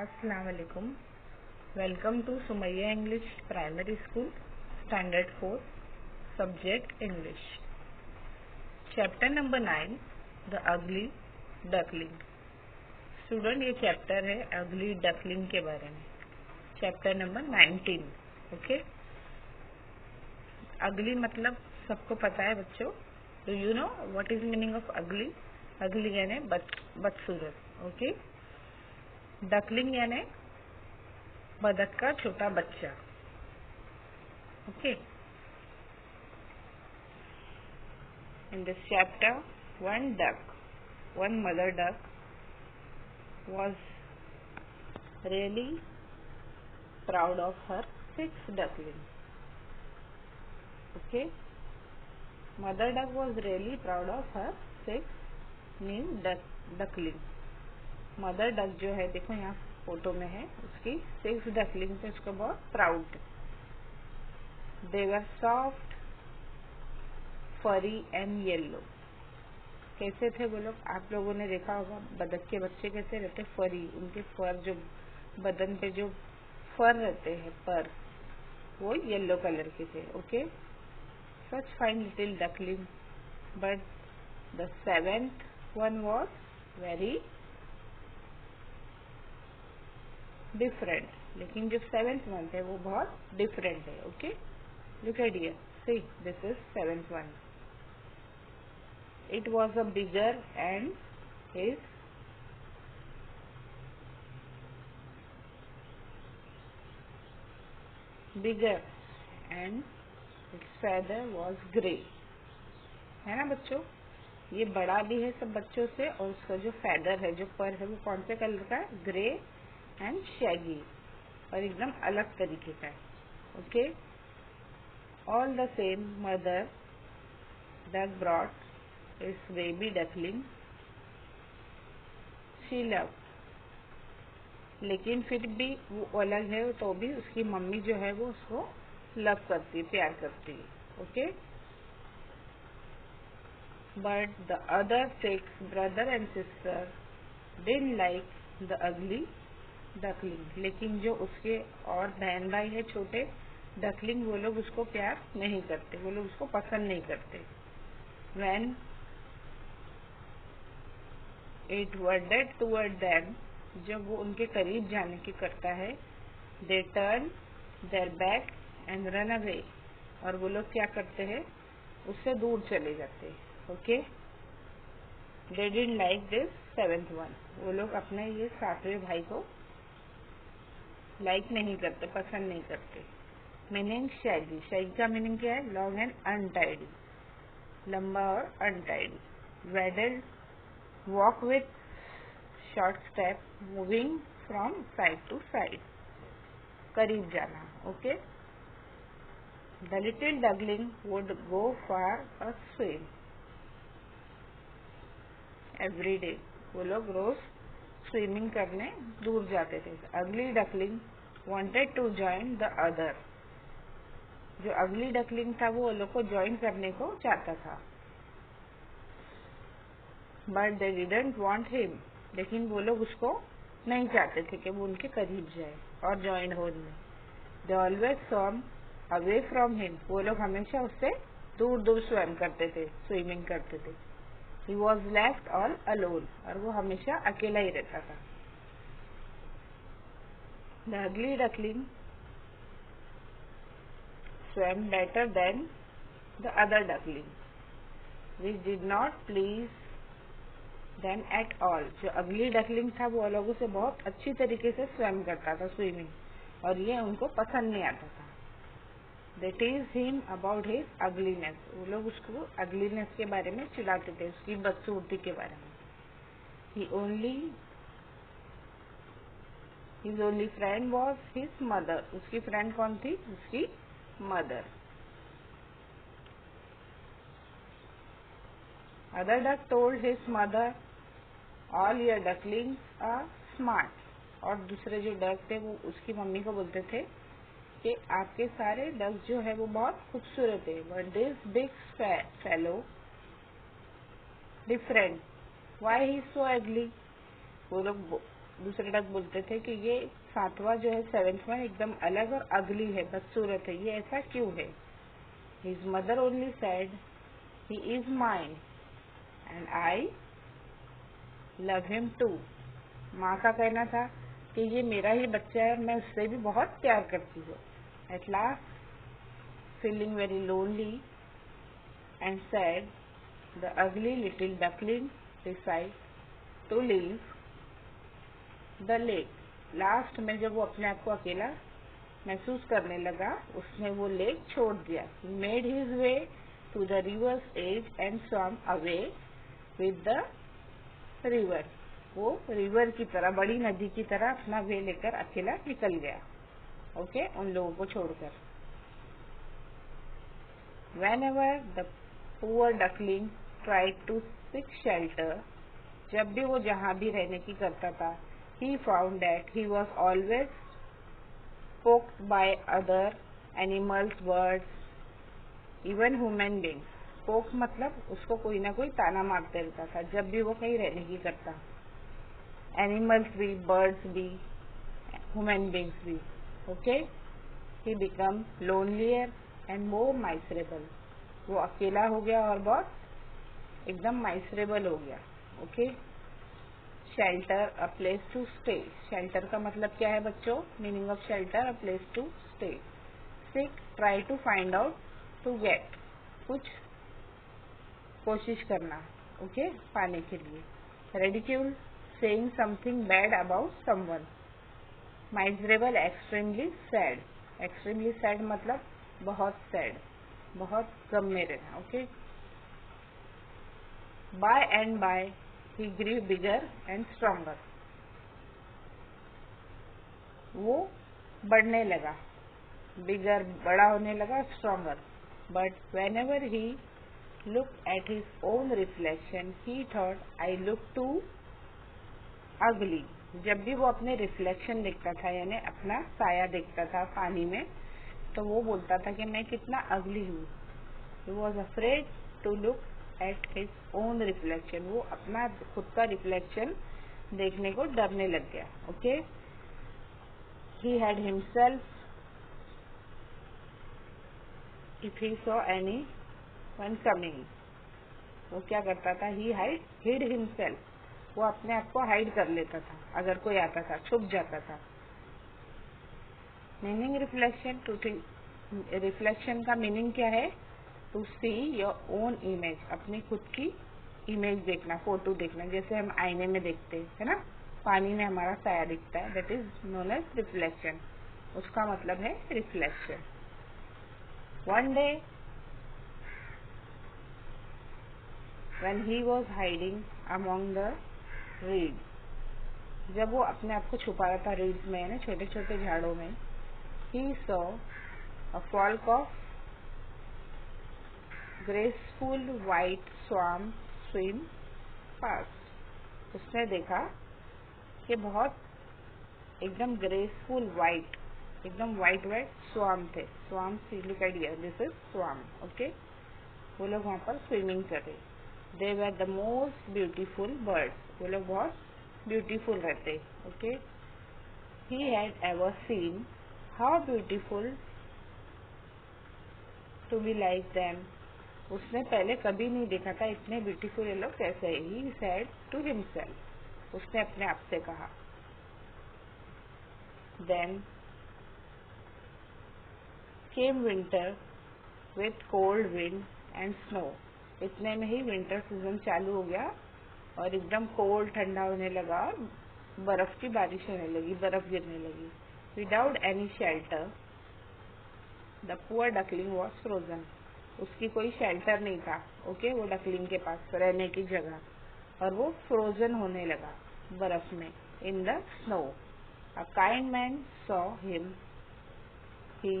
अस्सलाम वालेकुम। Welcome to Sumaiya English primary school standard 4 subject English. Chapter number 9 the ugly duckling. Student, ये chapter है ugly duckling के बारे में। Chapter number 19। ओके, अगली मतलब सबको पता है बच्चों। Do you know what is meaning of अगली? अगली यानी बदसूरत। ओके, डकलिंग यानी बदक का छोटा बच्चा। Okay, in this chapter one mother duck was really proud of her 6 ducklings. Okay, mother duck was really proud of her 6 new ducklings. Mother duck जो है, देखो यहाँ फोटो में है, उसकी 6 डकलिंग पे उसको बहुत प्राउड। दे वर सॉफ्ट, फरी एंड येलो। कैसे थे वो लोग? आप लोगों ने देखा होगा बदक के बच्चे कैसे रहते, फरी। उनके फर, जो बदन पे जो फर रहते हैं, पर वो येलो कलर के थे। Okay, such fine little duckling, but the 7th one was very different. लेकिन जो 7th वन है वो बहुत डिफरेंट है। Okay, look at here, see this is 7th one. It was a bigger and his bigger and it's feather was grey. है ना बच्चों? ये बड़ा भी है सब बच्चों से, और उसका जो फेदर है, जो पर है, वो कौन से कलर का है? ग्रे एंड शैगी, और एकदम अलग तरीके का है। Okay, all the same mother duck brought इस बेबी डकलिंग शी लव। लेकिन फिर भी वो अलग है, तो भी उसकी मम्मी जो है वो उसको लव करती है, प्यार करती है। Okay, but the other 6 brother and sister didn't like the ugly duckling. लेकिन जो उसके और बहन भाई है छोटे डकलिंग, वो लोग उसको प्यार नहीं करते, वो लोग उसको पसंद नहीं करते। When it wandered toward them, जब वो उनके करीब जाने की करता है, they turn their back and run away, और वो लोग क्या करते हैं? उससे दूर चले जाते हैं। Okay, they didn't like this 7th one। वो लोग अपने ये 7वें भाई को लाइक नहीं करते, पसंद नहीं करते। Meaning shaggy. शैगी का मीनिंग क्या है? लॉन्ग एंड अनटाइडी, लंबा और untidy. Waddle, walk with short step, moving from side to side, करीब जाना। Okay, the little duckling would go for a swim every day. वो लोग रोज स्विमिंग करने दूर जाते थे। Ugly duckling wanted to join the other. जो अगली डकलिंग था वो लोग को ज्वाइन करने को चाहता था, but they didn't want him. लेकिन वो लोग उसको नहीं चाहते थे कि वो उनके करीब जाए और ज्वाइन हो उनमें। They always swam away from him. वो लोग हमेशा उससे दूर दूर स्वयं करते थे, स्विमिंग करते थे। He was left all alone, और वो हमेशा अकेला ही रहता था। The ugly duckling swam better than the other duckling, which did not please them at all। जो अगली डकलिंग था वो लोगों से बहुत अच्छी तरीके से स्वयं करता था, स्विमिंग, और ये उनको पसंद नहीं आता था। They teased him about his ugliness। वो लोग उसको अगलीनेस के बारे में चिढ़ाते थे, उसकी बदसूरती के बारे में। His only friend was his mother। उसकी फ्रेंड कौन थी? उसकी mother. Other duck told his mother, all your ducklings are smart। और दूसरे जो डक थे वो उसकी मम्मी को बोलते थे कि आपके सारे डक जो है वो बहुत खूबसूरत है। But this big fellow different, why he is so ugly? वो लोग दूसरे डक बोलते थे कि ये सातवां जो है, सेवेंथ वन, एकदम अलग और अगली है, बदसूरत है, ये ऐसा क्यों है? His mother only said, he is mine and I love him too. माँ का कहना था कि ये मेरा ही बच्चा है और मैं उससे भी बहुत प्यार करती हूँ। At last, feeling very lonely and sad, the ugly little duckling decide to leave the lake. Last में जब वो अपने आप को अकेला महसूस करने लगा, उसने वो लेक छोड़ दिया। He made his way to the river's edge and swam away with the river. वो रिवर की तरह, बड़ी नदी की तरह अपना वे लेकर अकेला निकल गया, ओके, उन लोगों को छोड़कर। Whenever the poor duckling tried to seek shelter, जब भी वो जहाँ भी रहने की करता था, he found that he was always poked by other animals, birds, even human beings. पोक मतलब उसको कोई ना कोई ताना मारते रहता था जब भी वो कहीं रहने की करता। एनिमल्स भी, बर्ड्स भी, ह्यूमन बींग्स भी, okay. He become lonelier and more miserable. वो अकेला हो गया और बहुत एकदम माइसरेबल हो गया, okay. Shelter, a place to stay. Shelter का मतलब क्या है बच्चों? Meaning of shelter, a place to stay. Seek, try to find out, to get, कुछ कोशिश करना, ओके, पाने के लिए। Ridicule, saying something bad about someone. Miserable, extremely sad. Extremely sad मतलब बहुत सैड, बहुत गम में रहना, okay. By and by he grew bigger and stronger. वो बढ़ने लगा, बिगर बड़ा होने लगा, stronger. But whenever he looked at his own reflection, he thought I look too ugly. जब भी वो अपने रिफ्लेक्शन देखता था, यानी अपना साया देखता था पानी में, तो वो बोलता था कि मैं कितना अगली हूँ। He was afraid to look at his own reflection. वो अपना खुद का रिफ्लेक्शन देखने को डरने लग गया, okay. He had himself, if he saw anyone coming, वो क्या करता था? He hid himself. वो अपने आप को हाइड कर लेता था, अगर कोई आता था छुप जाता था। मीनिंग रिफ्लेक्शन, टू रिफ्लेक्शन का मीनिंग क्या है? To see your own image, अपनी खुद की इमेज देखना, फोटो देखना, जैसे हम आईने में देखते हैं, है ना, पानी में हमारा साया दिखता है, that is known as reflection. उसका मतलब है reflection. One day when he was hiding among the reed, जब वो अपने आप को छुपा रहा था रीड्स में, ना, छोटे छोटे झाड़ों में, he saw a flock of graceful white swans swim past. उसने देखा कि बहुत एकदम ग्रेसफुल वाइट, एकदम वाइट स्वाम थे। स्वाम सिलिकाइडिया, दिस इज स्वाम, ओके। वो लोग वहाँ पर स्विमिंग कर रहे। They were the most beautiful birds. वो लोग बहुत ब्यूटीफुल रहते, okay. He had ever seen how beautiful to be like them. उसने पहले कभी नहीं देखा था इतने ब्यूटीफुल ये लोग कैसे है। ही सेड टू हिमसेल्फ, उसने अपने आप से कहा। Then came winter with cold wind and snow. इतने में ही विंटर सीजन चालू हो गया और एकदम कोल्ड, ठंडा होने लगा, बर्फ की बारिश होने लगी, बर्फ गिरने लगी। Without any shelter the poor duckling was frozen. उसकी कोई शेल्टर नहीं था, ओके, वो डकलिंग के पास रहने की जगह, और वो फ्रोजन होने लगा बर्फ में, in the snow. A kind man saw him, he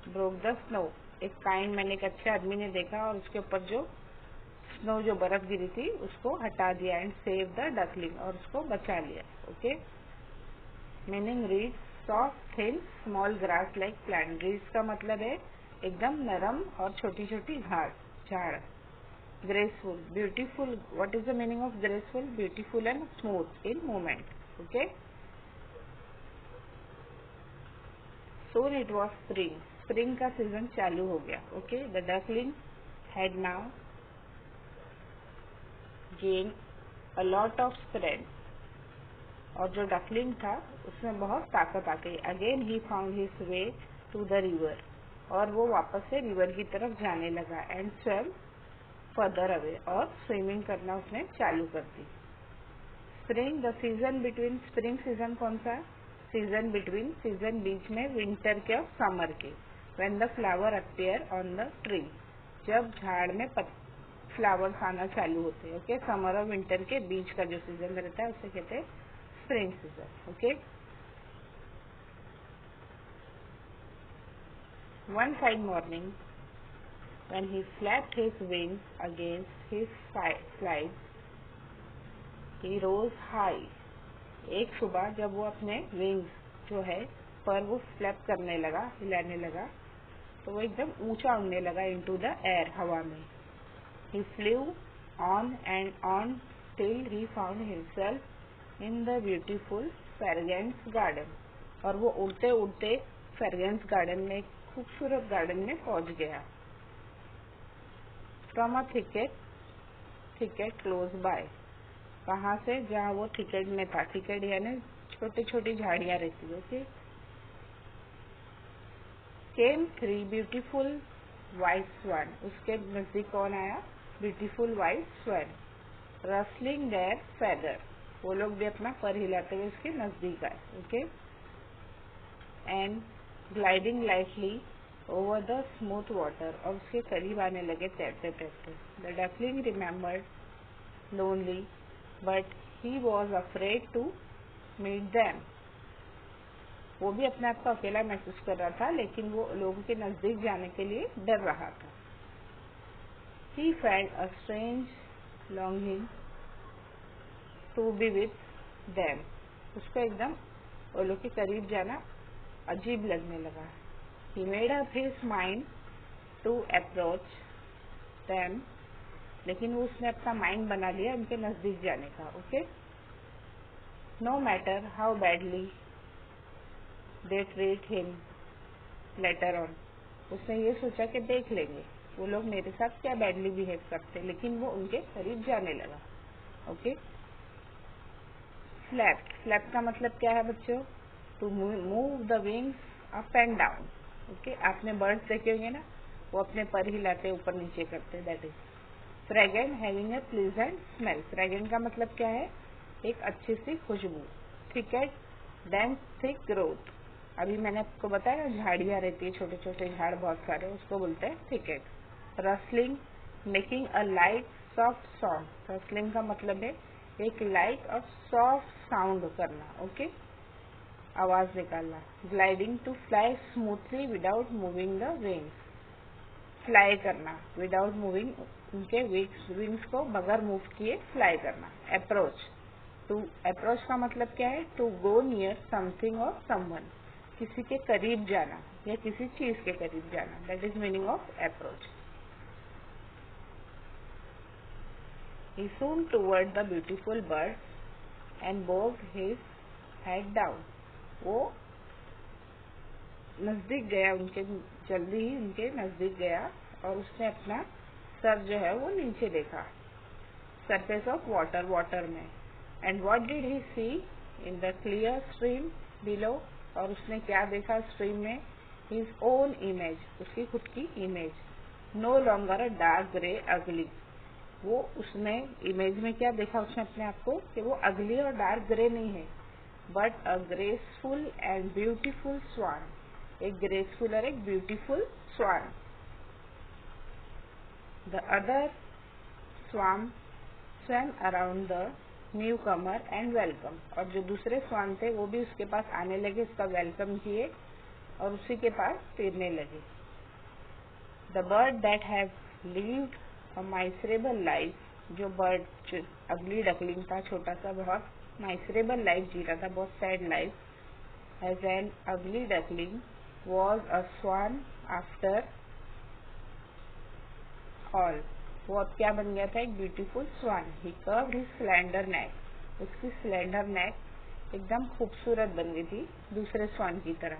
broke the snow. एक काइंड मैन, एक अच्छे आदमी ने देखा और उसके ऊपर जो स्नो, जो बर्फ गिरी थी, उसको हटा दिया, एंड सेव द डकलिंग, और उसको बचा लिया, okay. Meaning read, soft thin small grass like plant. Reads का मतलब है एकदम नरम और छोटी छोटी घास, झाड़। graceful, beautiful. What is the meaning of graceful? Beautiful and smooth in movement. Okay. Soon it was spring. Spring का सीजन चालू हो गया. Okay. The duckling had now gained a lot of strength. और जो डकलिंग था उसमें बहुत ताकत आ गई. Again he found his way to the river. और वो वापस से रिवर की तरफ जाने लगा. And swim further away. और स्विमिंग करना उसने चालू कर दी. Spring, the season between. Spring season कौन सा? सीजन बिटवीन, सीजन बीच में विंटर के और समर के. When the flower appear on the tree. जब झाड़ में फ्लावर्स आना चालू होते हैं. ओके. समर और विंटर के बीच का जो सीजन रहता है उसे कहते हैं spring season. Okay. One fine morning, when he flapped his wings against his sides, he rose high. एक सुबह जब वो अपने विंग्स जो है पर वो फ्लैप करने लगा, हिलाने लगा, तो वो एकदम ऊंचा उड़ने लगा into the air, हवा में. He flew on and on till he found himself in the beautiful Fairgans garden. और वो उड़ते उड़ते फेरगेंस गार्डन में, एक खूबसूरत गार्डन में पहुंच गया. From a thicket close by. कहाँ से? जहाँ वो थिकेट में था. थिकेट यानी छोटी छोटी झाड़ियाँ रहती है. Okay. Came 3 beautiful white swan. उसके नजदीक कौन आया? Beautiful white swan. Rustling their feather. वो लोग भी अपना पर हिलाते हुए उसके नजदीक आए. Okay. And gliding lightly over the smooth water. और उसके करीब आने लगे तैरते तैरते. The duckling remembered lonely but he was afraid to meet them. वो भी अपने आप को अकेला महसूस कर रहा था, लेकिन वो लोगों के नजदीक जाने के लिए डर रहा था. He felt a strange longing to be with them. उसको एकदम वो लोग के करीब जाना अजीब लगने लगा. He made up his mind to approach them. लेकिन वो उसने अपना माइंड बना लिया उनके नजदीक जाने का. Okay. No matter how badly they treat him later on. उसने ये सोचा कि देख लेंगे वो लोग मेरे साथ क्या बैडली बिहेव करते, लेकिन वो उनके करीब जाने लगा. ओके. फ्लैप. फ्लैप का मतलब क्या है बच्चों? To move the wings up and down. Okay. आपने बर्ड्स देखे होंगे ना, वो अपने पर हिलाते ऊपर नीचे करते. That is fragrant having a pleasant smell. Fragrant का मतलब क्या है? एक अच्छी सी खुशबू. Thicket dense thick growth. अभी मैंने आपको बताया झाड़ियाँ रहती है, छोटे छोटे झाड़ बहुत सारे, उसको बोलते हैं thicket. Rustling making a light soft sound. Rustling का मतलब है एक लाइट और सॉफ्ट साउंड करना. ओके. आवाज निकालना. Gliding to fly smoothly without moving the wings. Fly करना विदाउट मूविंग, उनके विंग्स को बगैर मूव किए फ्लाई करना. अप्रोच. टू अप्रोच का मतलब क्या है? टू गो नियर समथिंग और समवन. किसी के करीब जाना या किसी चीज के करीब जाना. That is meaning of approach. He soon toward the beautiful birds and bowed his head down. वो नजदीक गया उनके, जल्दी ही उनके नजदीक गया और उसने अपना सर जो है वो नीचे देखा. सरफेस ऑफ वाटर, वाटर में. And what did he see in the clear stream below. और उसने क्या देखा स्ट्रीम में? His own image. उसकी खुद की image. No longer a dark grey ugly. वो उसने इमेज में क्या देखा उसने अपने आप को? कि वो अगली और डार्क ग्रे नहीं है, but a graceful and beautiful swan. एक ग्रेसफुल और एक beautiful swan. The other swan swam around the newcomer and welcome. और जो दूसरे स्वान थे वो भी उसके पास आने लगे, उसका वेलकम किए और उसी के पास तैरने लगे. The bird that have lived a miserable life. जो बर्ड अगली डकलिंग था, छोटा सा, बहुत माइसरेबल लाइफ जी रहा था, बहुत sad life. As an ugly duckling was a swan after all. वो अब क्या बन गया था, एक beautiful swan. He curved his slender neck, उसकी स्लेंडर नेक एकदम खूबसूरत बन गई थी दूसरे स्वान की तरह।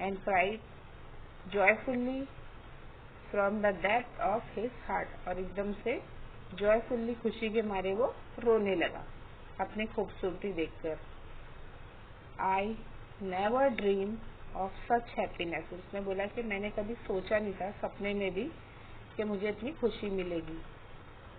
And cried joyfully from the depth of his heart, और एकदम से जॉयफुल्ली खुशी के मारे वो रोने लगा अपनी खूबसूरती देखकर। I never dream of such happiness, उसने बोला कि मैंने कभी सोचा नहीं था सपने में भी कि मुझे इतनी खुशी मिलेगी।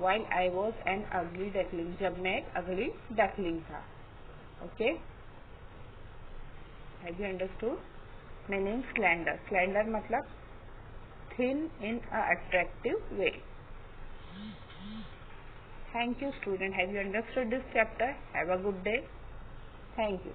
While I was an ugly duckling, जब मैं एक अगली डकलिंग था। Okay, have you understood? Meaning slender, slender मतलब thin in a attractive way. Thank you student, have you understood this chapter? Have a good day. Thank you.